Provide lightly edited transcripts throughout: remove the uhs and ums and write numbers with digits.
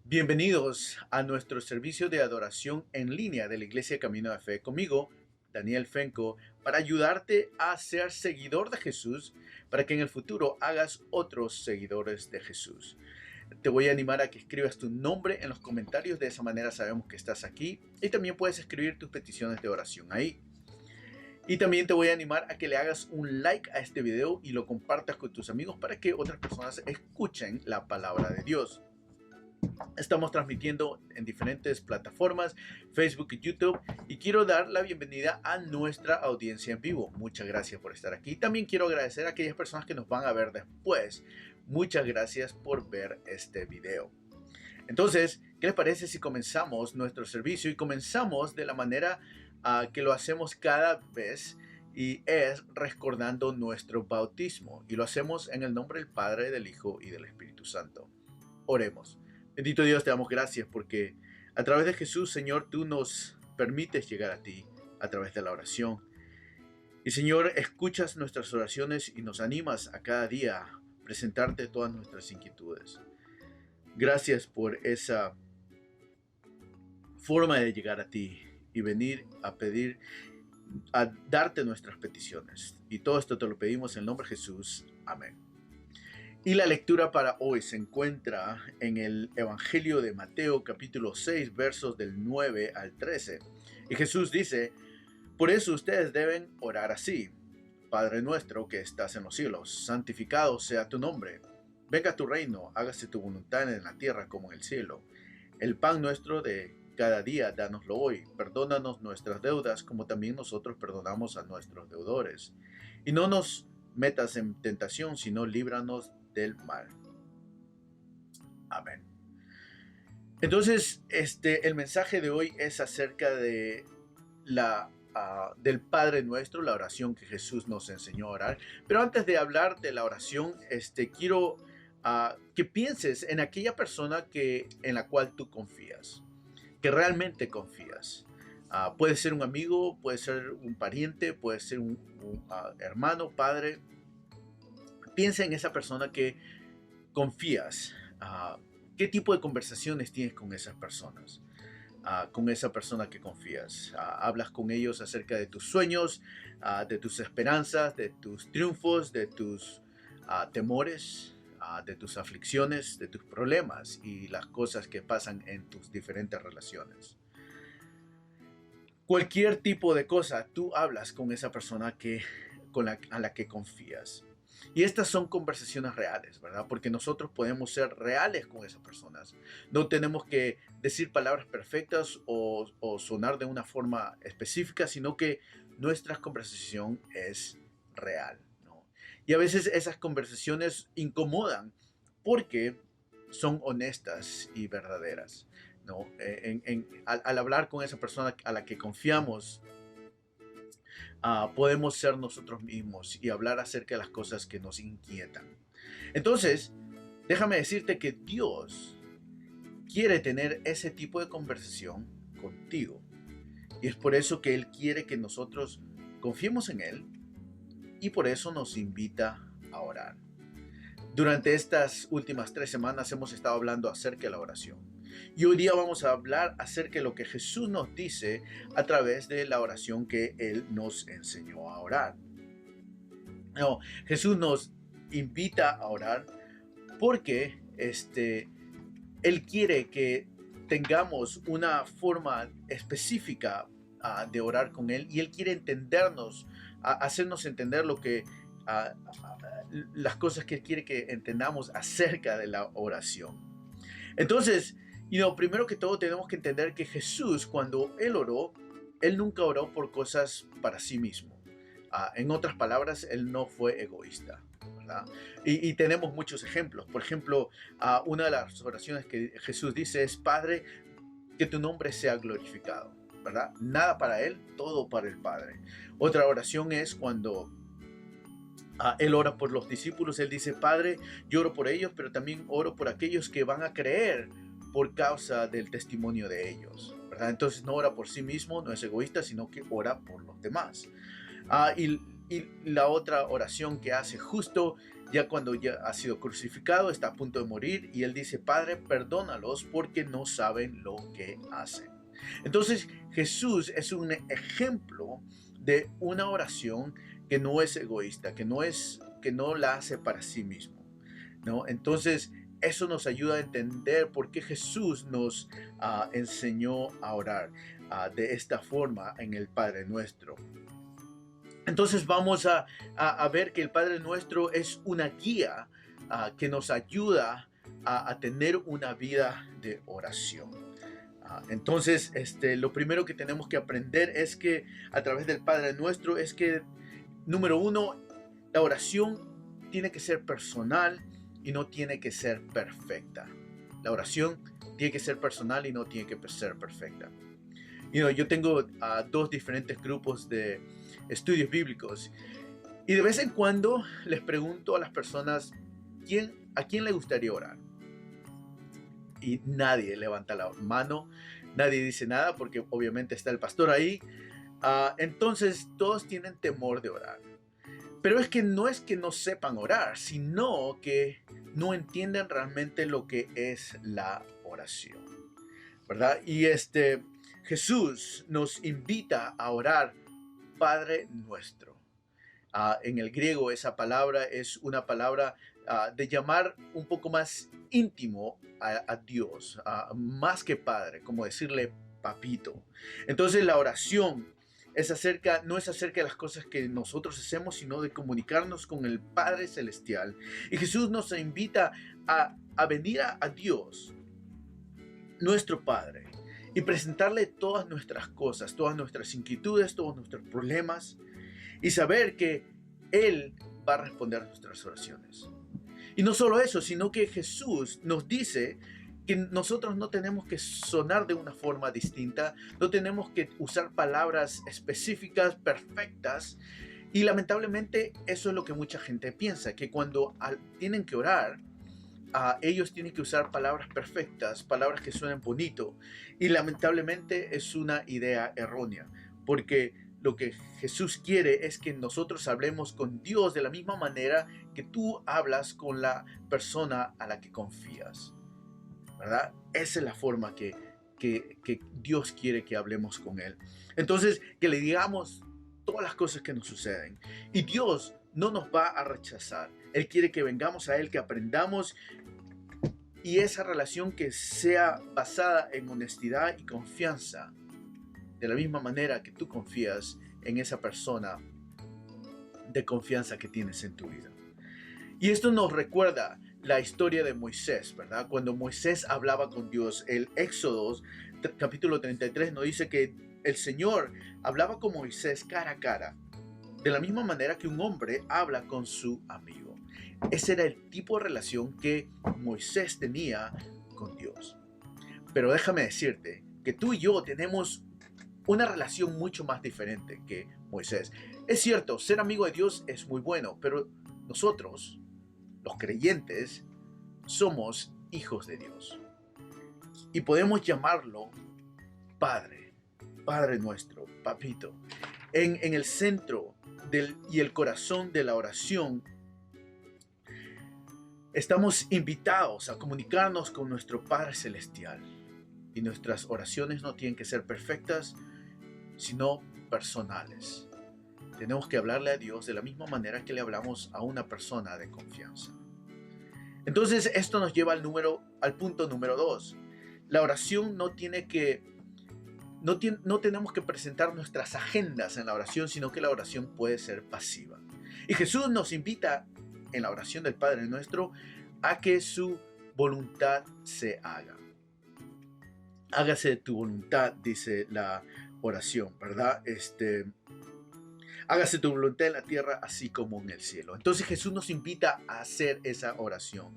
Bienvenidos a nuestro servicio de adoración en línea de la Iglesia Camino de Fe conmigo, Daniel Fenco, para ayudarte a ser seguidor de Jesús, para que en el futuro hagas otros seguidores de Jesús. Te voy a animar a que escribas tu nombre en los comentarios, de esa manera sabemos que estás aquí, y también puedes escribir tus peticiones de oración ahí. Y también te voy a animar a que le hagas un like a este video y lo compartas con tus amigos para que otras personas escuchen la palabra de Dios. Estamos transmitiendo en diferentes plataformas, Facebook y YouTube, y quiero dar la bienvenida a nuestra audiencia en vivo. Muchas gracias por estar aquí. También quiero agradecer a aquellas personas que nos van a ver después. Muchas gracias por ver este video. Entonces, ¿qué les parece si comenzamos nuestro servicio? Y comenzamos de la manera que lo hacemos cada vez, y es recordando nuestro bautismo. Y lo hacemos en el nombre del Padre, del Hijo y del Espíritu Santo. Oremos. Bendito Dios, te damos gracias porque a través de Jesús, Señor, tú nos permites llegar a ti a través de la oración. Y Señor, escuchas nuestras oraciones y nos animas a cada día a presentarte todas nuestras inquietudes. Gracias por esa forma de llegar a ti y venir a pedir, a darte nuestras peticiones. Y todo esto te lo pedimos en el nombre de Jesús. Amén. Y la lectura para hoy se encuentra en el Evangelio de Mateo, capítulo 6, versos del 9 al 13. Y Jesús dice: por eso ustedes deben orar así: Padre nuestro que estás en los cielos, santificado sea tu nombre. Venga tu reino, hágase tu voluntad en la tierra como en el cielo. El pan nuestro de cada día, dánoslo hoy. Perdónanos nuestras deudas, como también nosotros perdonamos a nuestros deudores. Y no nos metas en tentación, sino líbranos del mal. Amén. Entonces, el mensaje de hoy es acerca de del Padre Nuestro, la oración que Jesús nos enseñó a orar. Pero antes de hablar de la oración, quiero que pienses en aquella persona en la cual tú confías, que realmente confías. Puede ser un amigo, puede ser un pariente, puede ser un hermano, padre. Piensa en esa persona que confías. ¿Qué tipo de conversaciones tienes con esas personas? Con esa persona que confías. Hablas con ellos acerca de tus sueños, de tus esperanzas, de tus triunfos, de tus temores, de tus aflicciones, de tus problemas y las cosas que pasan en tus diferentes relaciones. Cualquier tipo de cosa, tú hablas con esa persona a la que confías. Y estas son conversaciones reales, ¿verdad? Porque nosotros podemos ser reales con esas personas. No tenemos que decir palabras perfectas o sonar de una forma específica, sino que nuestra conversación es real, ¿no? Y a veces esas conversaciones incomodan porque son honestas y verdaderas, ¿no? Al hablar con esa persona a la que confiamos, podemos ser nosotros mismos y hablar acerca de las cosas que nos inquietan. Entonces, déjame decirte que Dios quiere tener ese tipo de conversación contigo. Y es por eso que Él quiere que nosotros confiemos en Él, y por eso nos invita a orar. Durante estas últimas 3 semanas hemos estado hablando acerca de la oración. Y hoy día vamos a hablar acerca de lo que Jesús nos dice a través de la oración que Él nos enseñó a orar. No, Jesús nos invita a orar porque Él quiere que tengamos una forma específica de orar con Él, y Él quiere entendernos, hacernos entender las cosas que Él quiere que entendamos acerca de la oración. Entonces, primero que todo tenemos que entender que Jesús, cuando Él oró, Él nunca oró por cosas para sí mismo. En otras palabras, Él no fue egoísta, ¿verdad? Y tenemos muchos ejemplos. Por ejemplo, una de las oraciones que Jesús dice es: Padre, que tu nombre sea glorificado, ¿verdad? Nada para Él, todo para el Padre. Otra oración es cuando Él ora por los discípulos. Él dice: Padre, yo oro por ellos, pero también oro por aquellos que van a creer por causa del testimonio de ellos, ¿verdad? Entonces no ora por sí mismo, no es egoísta, sino que ora por los demás. Y Y la otra oración que hace justo ya cuando ya ha sido crucificado, está a punto de morir, y él dice: Padre, perdónalos porque no saben lo que hacen. Entonces Jesús es un ejemplo de una oración que no es egoísta, que no la hace para sí mismo, ¿no? Entonces eso nos ayuda a entender por qué Jesús nos enseñó a orar de esta forma en el Padre Nuestro. Entonces vamos a ver que el Padre Nuestro es una guía que nos ayuda a tener una vida de oración. Entonces, lo primero que tenemos que aprender es que a través del Padre Nuestro es que, número uno, la oración tiene que ser personal y no tiene que ser perfecta. La oración tiene que ser personal y no tiene que ser perfecta. Yo tengo dos diferentes grupos de estudios bíblicos y de vez en cuando les pregunto a las personas a quién le gustaría orar, y nadie levanta la mano, nadie dice nada porque obviamente está el pastor ahí. Entonces todos tienen temor de orar, pero no es que no sepan orar, sino que no entienden realmente lo que es la oración, ¿verdad? Y Jesús nos invita a orar Padre Nuestro. En el griego esa palabra es una palabra de llamar un poco más íntimo a Dios, más que Padre, como decirle papito. Entonces la oración no es acerca de las cosas que nosotros hacemos, sino de comunicarnos con el Padre Celestial. Y Jesús nos invita a venir a Dios, nuestro Padre, y presentarle todas nuestras cosas, todas nuestras inquietudes, todos nuestros problemas, y saber que Él va a responder a nuestras oraciones. Y no solo eso, sino que Jesús nos dice que nosotros no tenemos que sonar de una forma distinta, no tenemos que usar palabras específicas, perfectas, y lamentablemente eso es lo que mucha gente piensa, que cuando tienen que orar, ellos tienen que usar palabras perfectas, palabras que suenen bonito, y lamentablemente es una idea errónea, porque lo que Jesús quiere es que nosotros hablemos con Dios de la misma manera que tú hablas con la persona a la que confías, ¿verdad? Esa es la forma que Dios quiere que hablemos con Él. Entonces, que le digamos todas las cosas que nos suceden, y Dios no nos va a rechazar. Él quiere que vengamos a Él, que aprendamos, y esa relación que sea basada en honestidad y confianza, de la misma manera que tú confías en esa persona de confianza que tienes en tu vida. Y esto nos recuerda la historia de Moisés, ¿verdad? Cuando Moisés hablaba con Dios, el Éxodo capítulo 33 nos dice que el Señor hablaba con Moisés cara a cara, de la misma manera que un hombre habla con su amigo. Ese era el tipo de relación que Moisés tenía con Dios. Pero déjame decirte que tú y yo tenemos una relación mucho más diferente que Moisés. Es cierto, ser amigo de Dios es muy bueno, pero nosotros, los creyentes, somos hijos de Dios. Y podemos llamarlo Padre, Padre nuestro, Papito. En el centro y el corazón de la oración, estamos invitados a comunicarnos con nuestro Padre Celestial. Y nuestras oraciones no tienen que ser perfectas, sino personales. Tenemos que hablarle a Dios de la misma manera que le hablamos a una persona de confianza. Entonces esto nos lleva al punto número 2. La oración no tenemos que presentar nuestras agendas en la oración, sino que la oración puede ser pasiva. Y Jesús nos invita en la oración del Padre Nuestro a que su voluntad se haga. Hágase tu voluntad, dice la oración, ¿verdad? Hágase tu voluntad en la tierra así como en el cielo. Entonces Jesús nos invita a hacer esa oración.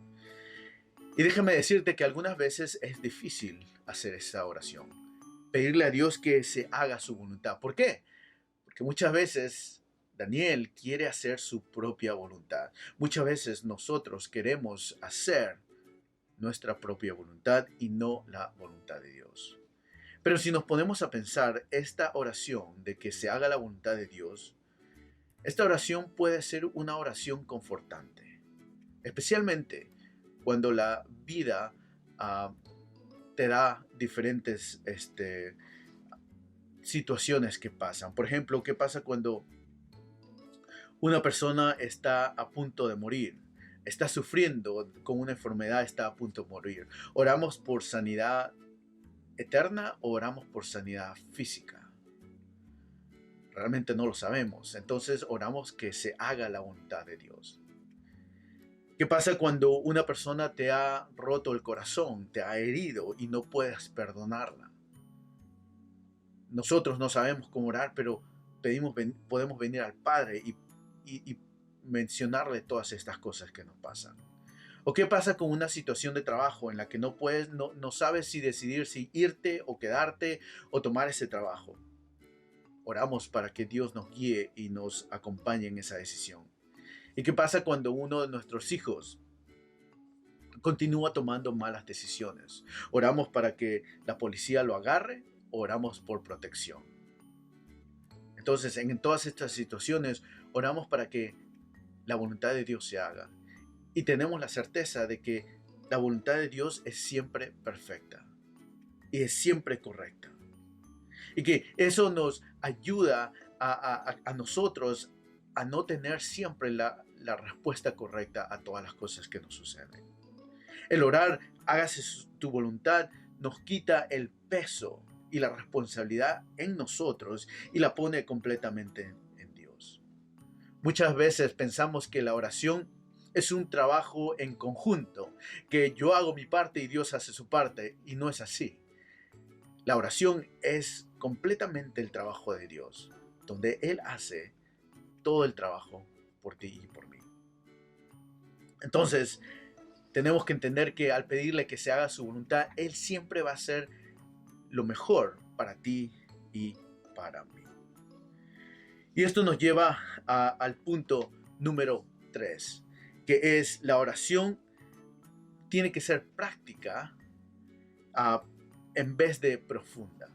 Y déjame decirte que algunas veces es difícil hacer esa oración. Pedirle a Dios que se haga su voluntad. ¿Por qué? Porque muchas veces Daniel quiere hacer su propia voluntad. Muchas veces nosotros queremos hacer nuestra propia voluntad y no la voluntad de Dios. Pero si nos ponemos a pensar, esta oración de que se haga la voluntad de Dios Esta oración puede ser una oración confortante, especialmente cuando la vida ah, te da diferentes situaciones que pasan. Por ejemplo, ¿qué pasa cuando una persona está a punto de morir? Está sufriendo con una enfermedad, está a punto de morir. ¿Oramos por sanidad eterna o oramos por sanidad física? Realmente no lo sabemos. Entonces oramos que se haga la voluntad de Dios. ¿Qué pasa cuando una persona te ha roto el corazón, te ha herido y no puedes perdonarla? Nosotros no sabemos cómo orar, pero podemos venir al Padre y mencionarle todas estas cosas que nos pasan. ¿O qué pasa con una situación de trabajo en la que no sabes si decidir si irte o quedarte o tomar ese trabajo? Oramos para que Dios nos guíe y nos acompañe en esa decisión. ¿Y qué pasa cuando uno de nuestros hijos continúa tomando malas decisiones? ¿Oramos para que la policía lo agarre o oramos por protección? Entonces, en todas estas situaciones, oramos para que la voluntad de Dios se haga. Y tenemos la certeza de que la voluntad de Dios es siempre perfecta y es siempre correcta. Y que eso nos ayuda a nosotros a no tener siempre la respuesta correcta a todas las cosas que nos suceden. El orar, hágase tu voluntad, nos quita el peso y la responsabilidad en nosotros y la pone completamente en Dios. Muchas veces pensamos que la oración es un trabajo en conjunto, que yo hago mi parte y Dios hace su parte, y no es así. La oración es completamente el trabajo de Dios, donde Él hace todo el trabajo por ti y por mí. Entonces, tenemos que entender que al pedirle que se haga su voluntad, Él siempre va a hacer lo mejor para ti y para mí. Y esto nos lleva al punto número 3, que es la oración tiene que ser práctica en vez de profunda.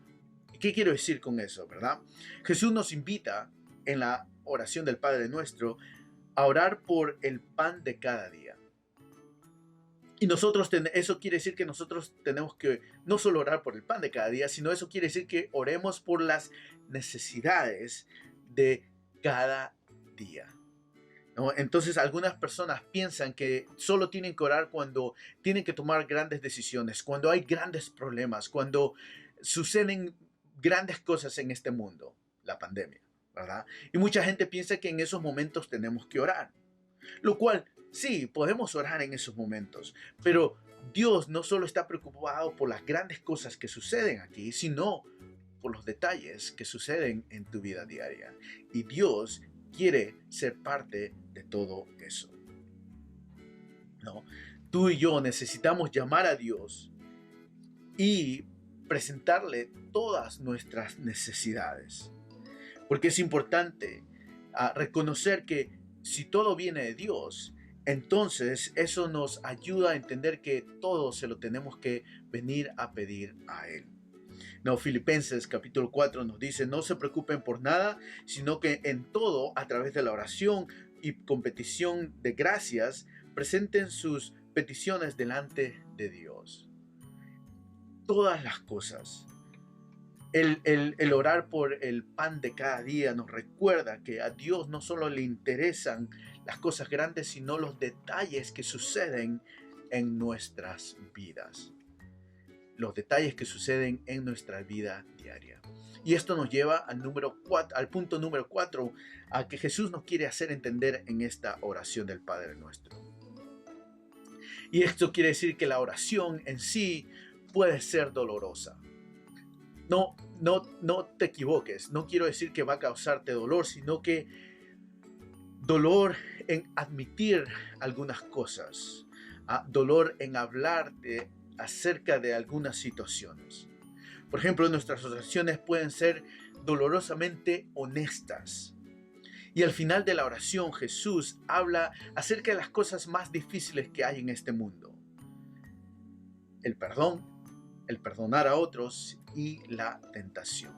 ¿Y qué quiero decir con eso, verdad? Jesús nos invita en la oración del Padre Nuestro a orar por el pan de cada día. Y eso quiere decir que nosotros tenemos que no solo orar por el pan de cada día, sino eso quiere decir que oremos por las necesidades de cada día, ¿no? Entonces algunas personas piensan que solo tienen que orar cuando tienen que tomar grandes decisiones, cuando hay grandes problemas, cuando suceden grandes cosas en este mundo, la pandemia, ¿verdad? Y mucha gente piensa que en esos momentos tenemos que orar. Lo cual, sí, podemos orar en esos momentos, pero Dios no solo está preocupado por las grandes cosas que suceden aquí, sino por los detalles que suceden en tu vida diaria. Y Dios quiere ser parte de todo eso, ¿no? Tú y yo necesitamos llamar a Dios y presentarle todas nuestras necesidades, porque es importante reconocer que si todo viene de Dios, entonces eso nos ayuda a entender que todo se lo tenemos que venir a pedir a Él. No, Filipenses capítulo 4 nos dice, no se preocupen por nada, sino que en todo, a través de la oración y competición de gracias, presenten sus peticiones delante de Dios. Todas las cosas. El orar por el pan de cada día nos recuerda que a Dios no solo le interesan las cosas grandes, sino los detalles que suceden en nuestras vidas. Los detalles que suceden en nuestra vida diaria. Y esto nos lleva al punto número 4, a que Jesús nos quiere hacer entender en esta oración del Padre Nuestro. Y esto quiere decir que la oración en sí puede ser dolorosa. No te equivoques. No quiero decir que va a causarte dolor, sino que dolor en admitir algunas cosas. Dolor en hablarte acerca de algunas situaciones. Por ejemplo, nuestras oraciones pueden ser dolorosamente honestas. Y al final de la oración, Jesús habla acerca de las cosas más difíciles que hay en este mundo. El perdón, el perdonar a otros y la tentación,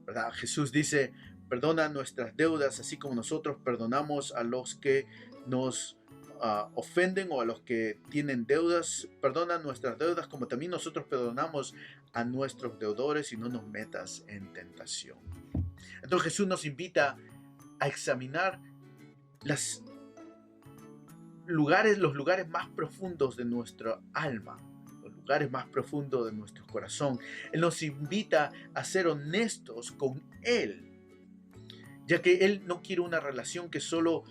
¿verdad? Jesús dice, Perdona nuestras deudas, así como nosotros perdonamos a los que nos ofenden o a los que tienen deudas. Perdona nuestras deudas, como también nosotros perdonamos a nuestros deudores, y no nos metas en tentación. Entonces Jesús nos invita a examinar los lugares más profundos de nuestra alma, los lugares más profundos de nuestro corazón. Él nos invita a ser honestos con Él, ya que Él no quiere una relación que solo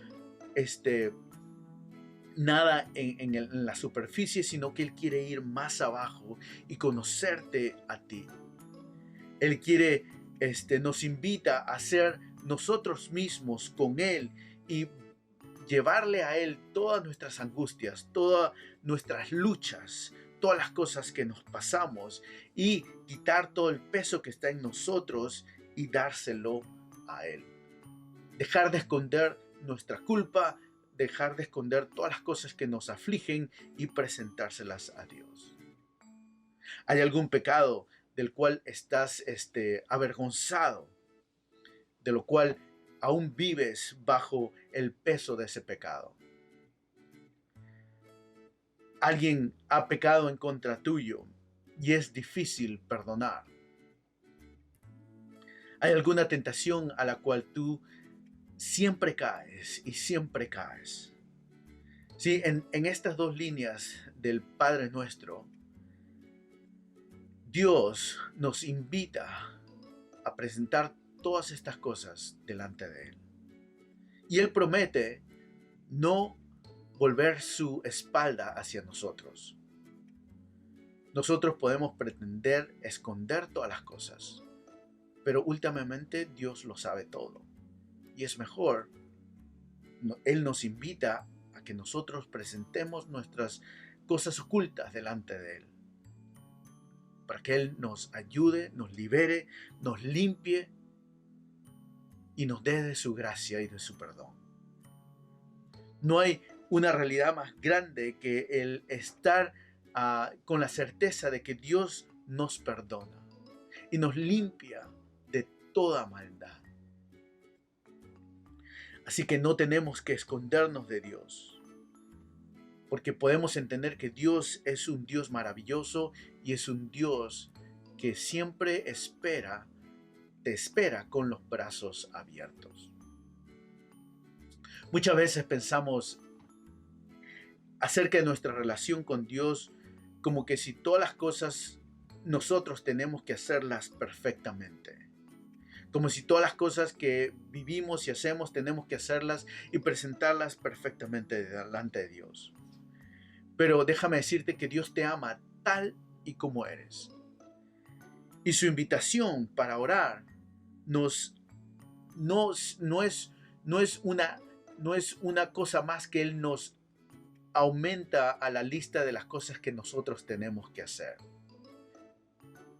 nada en la superficie, sino que Él quiere ir más abajo y conocerte a ti. Él quiere, nos invita a ser nosotros mismos con Él y llevarle a Él todas nuestras angustias, todas nuestras luchas, todas las cosas que nos pasamos, y quitar todo el peso que está en nosotros y dárselo a Él. Dejar de esconder nuestra culpa, dejar de esconder todas las cosas que nos afligen y presentárselas a Dios. ¿Hay algún pecado del cual estás avergonzado, de lo cual aún vives bajo el peso de ese pecado? Alguien ha pecado en contra tuyo y es difícil perdonar. ¿Hay alguna tentación a la cual tú siempre caes y siempre caes? Sí, en estas dos líneas del Padre Nuestro, Dios nos invita a presentar todas estas cosas delante de Él. Y Él promete no volver su espalda hacia nosotros. Nosotros podemos pretender esconder todas las cosas, pero últimamente Dios lo sabe todo. Y es mejor, Él nos invita a que nosotros presentemos nuestras cosas ocultas delante de Él, para que Él nos ayude, nos libere, nos limpie y nos dé de su gracia y de su perdón. No hay una realidad más grande que el estar con la certeza de que Dios nos perdona y nos limpia de toda maldad. Así que no tenemos que escondernos de Dios, porque podemos entender que Dios es un Dios maravilloso y es un Dios que siempre te espera con los brazos abiertos. Muchas veces pensamos acerca de nuestra relación con Dios como que si todas las cosas nosotros tenemos que hacerlas perfectamente. Como si todas las cosas que vivimos y hacemos tenemos que hacerlas y presentarlas perfectamente delante de Dios. Pero déjame decirte que Dios te ama tal y como eres. Y su invitación para orar no es una cosa más que Él nos aumenta a la lista de las cosas que nosotros tenemos que hacer,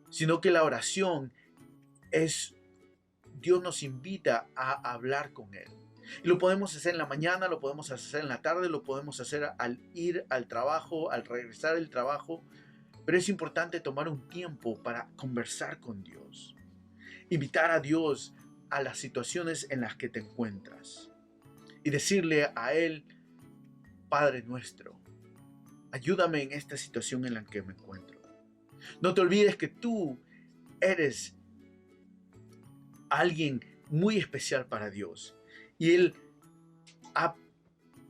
sino que la oración es, Dios nos invita a hablar con Él. Y lo podemos hacer en la mañana, lo podemos hacer en la tarde, lo podemos hacer al ir al trabajo, al regresar del trabajo, pero es importante tomar un tiempo para conversar con Dios, invitar a Dios a las situaciones en las que te encuentras y decirle a Él: Padre nuestro, ayúdame en esta situación en la que me encuentro. No te olvides que tú eres alguien muy especial para Dios. Y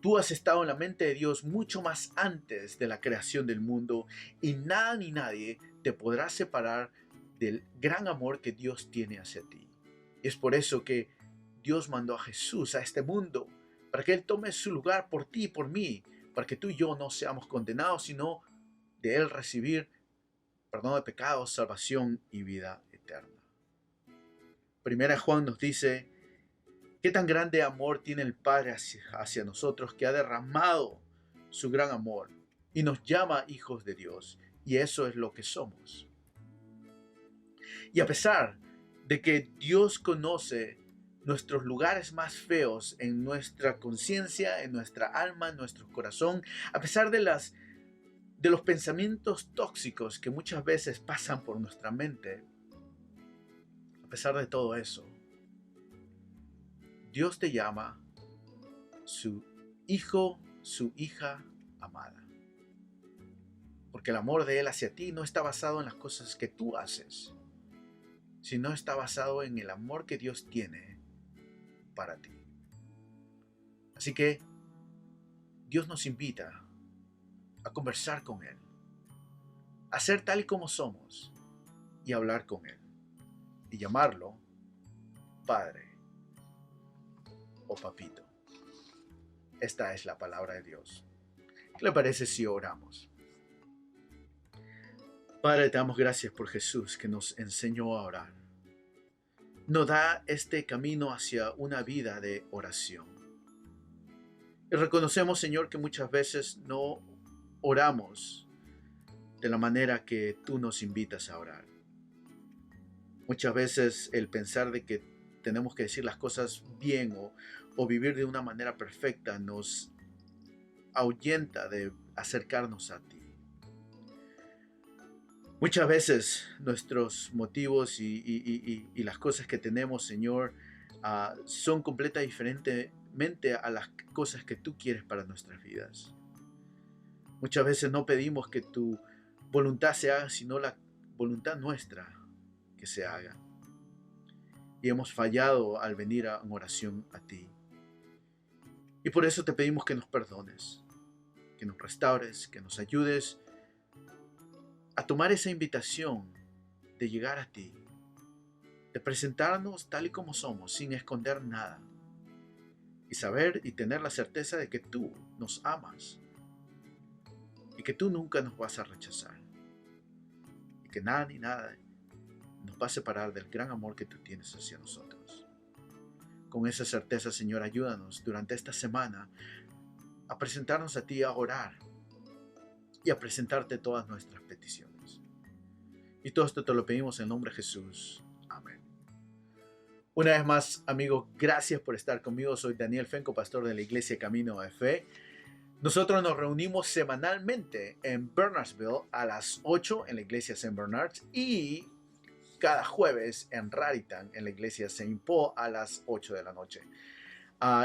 tú has estado en la mente de Dios mucho más antes de la creación del mundo. Y nada ni nadie te podrá separar del gran amor que Dios tiene hacia ti. Y es por eso que Dios mandó a Jesús a este mundo, para que Él tome su lugar por ti y por mí, para que tú y yo no seamos condenados, sino de Él recibir perdón de pecados, salvación y vida eterna. Primera Juan nos dice: qué tan grande amor tiene el Padre hacia nosotros, que ha derramado su gran amor y nos llama hijos de Dios. Y eso es lo que somos. Y a pesar de que Dios conoce nuestros lugares más feos en nuestra conciencia, en nuestra alma, en nuestro corazón, a pesar de los pensamientos tóxicos que muchas veces pasan por nuestra mente, a pesar de todo eso, Dios te llama su hijo, su hija amada. Porque el amor de Él hacia ti no está basado en las cosas que tú haces, sino está basado en el amor que Dios tiene para ti. Así que Dios nos invita a conversar con Él, a ser tal y como somos y hablar con Él y llamarlo Padre o Papito. Esta es la palabra de Dios. ¿Qué le parece si oramos? Padre, te damos gracias por Jesús que nos enseñó a orar. Nos da este camino hacia una vida de oración. Y reconocemos, Señor, que muchas veces no oramos de la manera que tú nos invitas a orar. Muchas veces el pensar de que tenemos que decir las cosas bien o vivir de una manera perfecta nos ahuyenta de acercarnos a ti. Muchas veces nuestros motivos y las cosas que tenemos, Señor, son completamente diferentemente a las cosas que tú quieres para nuestras vidas. Muchas veces no pedimos que tu voluntad se haga, sino la voluntad nuestra que se haga. Y hemos fallado al venir en oración a ti. Y por eso te pedimos que nos perdones, que nos restaures, que nos ayudes a tomar esa invitación de llegar a ti, de presentarnos tal y como somos, sin esconder nada, y saber y tener la certeza de que tú nos amas y que tú nunca nos vas a rechazar y que nada ni nada nos va a separar del gran amor que tú tienes hacia nosotros. Con esa certeza, Señor, ayúdanos durante esta semana a presentarnos a ti, a orar y a presentarte todas nuestras peticiones. Y todo esto te lo pedimos en nombre de Jesús. Amén. Una vez más, amigos, gracias por estar conmigo. Soy Daniel Fenco, pastor de la Iglesia Camino de Fe. Nosotros nos reunimos semanalmente en Bernardsville a las 8 en la iglesia St. Bernard's y cada jueves en Raritan en la iglesia St. Paul a las 8 de la noche.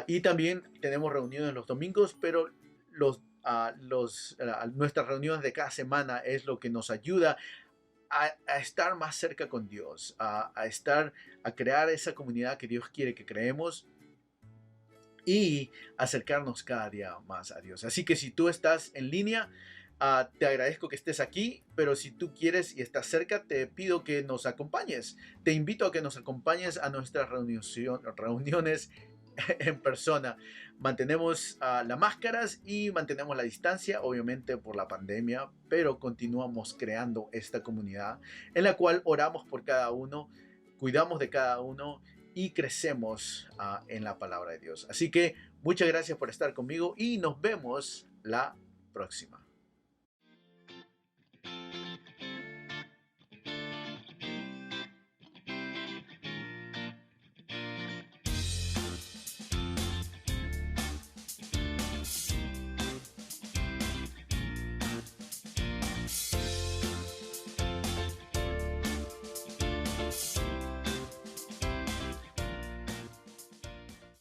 Y también tenemos reuniones los domingos, pero nuestras reuniones de cada semana es lo que nos ayuda a estar más cerca con Dios, a crear esa comunidad que Dios quiere que creemos y acercarnos cada día más a Dios. Así que si tú estás en línea, te agradezco que estés aquí, pero si tú quieres y estás cerca, te pido que nos acompañes. Te invito a que nos acompañes a nuestras reuniones en persona. Mantenemos las máscaras y mantenemos la distancia, obviamente por la pandemia, pero continuamos creando esta comunidad en la cual oramos por cada uno, cuidamos de cada uno y crecemos en la palabra de Dios. Así que muchas gracias por estar conmigo y nos vemos la próxima.